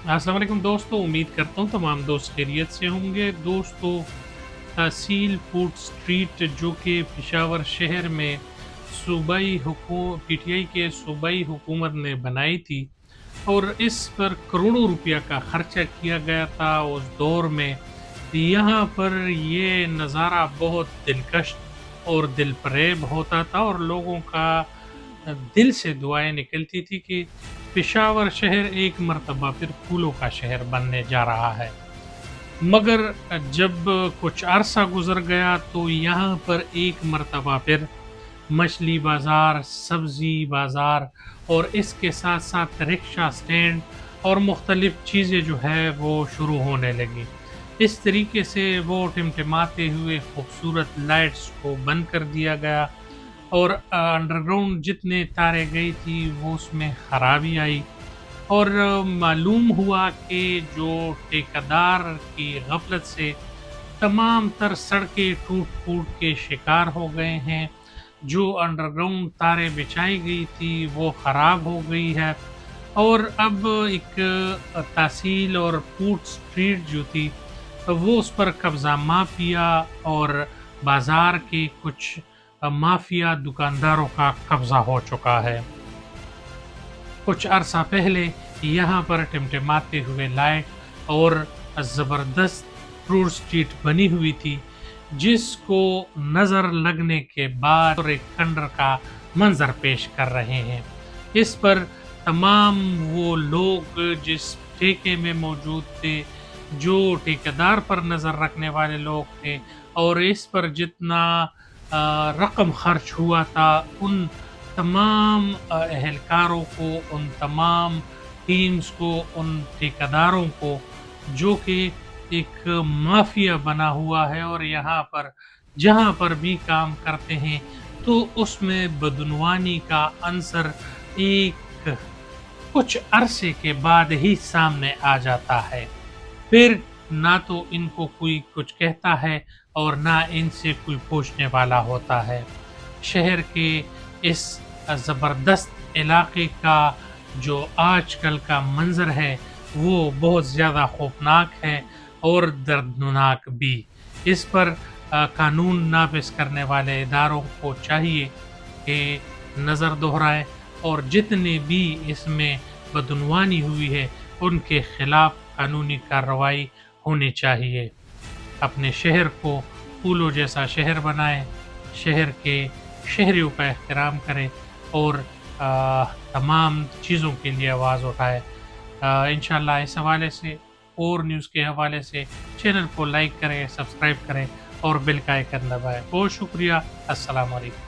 अस्सलाम वालेकुम दोस्तों, उम्मीद करता हूँ तमाम दोस्त खैरियत से होंगे। दोस्तों, तहसील फूड स्ट्रीट जो कि पेशावर शहर में पीटीआई के सूबाई हुकूमत ने बनाई थी और इस पर करोड़ों रुपया का खर्चा किया गया था उस दौर में। यहाँ पर ये नज़ारा बहुत दिलकश और दिलफरेब होता था और लोगों का दिल से दुआएं निकलती थी कि पेशावर शहर एक मर्तबा फिर फूलों का शहर बनने जा रहा है। मगर जब कुछ अरसा गुजर गया तो यहाँ पर एक मर्तबा फिर मछली बाज़ार, सब्ज़ी बाज़ार और इसके साथ-साथ रिक्शा स्टैंड और मुख्तलिफ़ चीज़ें जो है वो शुरू होने लगी। इस तरीके से वो टिमटिमाते हुए खूबसूरत लाइट्स को बंद कर दिया गया और अंडरग्राउंड जितने तारे गई थी वो उसमें खराबी आई और मालूम हुआ कि जो ठेकेदार की गफलत से तमाम तर सड़कें टूट-फूट के शिकार हो गए हैं। जो अंडरग्राउंड तारें बिछाई गई थी वो ख़राब हो गई है और अब एक तहसील और फूड स्ट्रीट जो थी वो उस पर कब्ज़ा माफ़िया और बाज़ार के कुछ माफ़िया दुकानदारों का कब्ज़ा हो चुका है। कुछ अरसा पहले यहाँ पर टिमटिमाते हुए लाइट और ज़बरदस्त फ्रूट स्ट्रीट बनी हुई थी, जिसको नज़र लगने के बाद और एक खंडर का मंजर पेश कर रहे हैं। इस पर तमाम वो लोग जिस ठेके में मौजूद थे, जो ठेकेदार पर नज़र रखने वाले लोग थे और इस पर जितना रकम खर्च हुआ था, उन तमाम एहलकारों को, उन तमाम टीम्स को, उन ठेकेदारों को जो कि एक माफिया बना हुआ है और यहाँ पर जहाँ पर भी काम करते हैं तो उसमें बदनवानी का अंसर एक कुछ अरसे के बाद ही सामने आ जाता है। फिर ना तो इनको कोई कुछ कहता है और ना इनसे कोई पूछने वाला होता है। शहर के इस ज़बरदस्त इलाके का जो आजकल का मंज़र है वो बहुत ज़्यादा खौफनाक है और दर्दनाक भी। इस पर कानून नाफ़िज़ करने वाले इदारों को चाहिए कि नज़र दोहराएं और जितने भी इसमें बदनवानी हुई है उनके खिलाफ कानूनी कार्रवाई होनी चाहिए। अपने शहर को फूलों जैसा शहर बनाएं, शहर के शहरियों का एहतराम करें और तमाम चीज़ों के लिए आवाज़ उठाएं। इंशाल्लाह इस हवाले से और न्यूज़ के हवाले से चैनल को लाइक करें, सब्सक्राइब करें और बेल का आइकन दबाएं। बहुत शुक्रिया। अस्सलाम वालेकुम।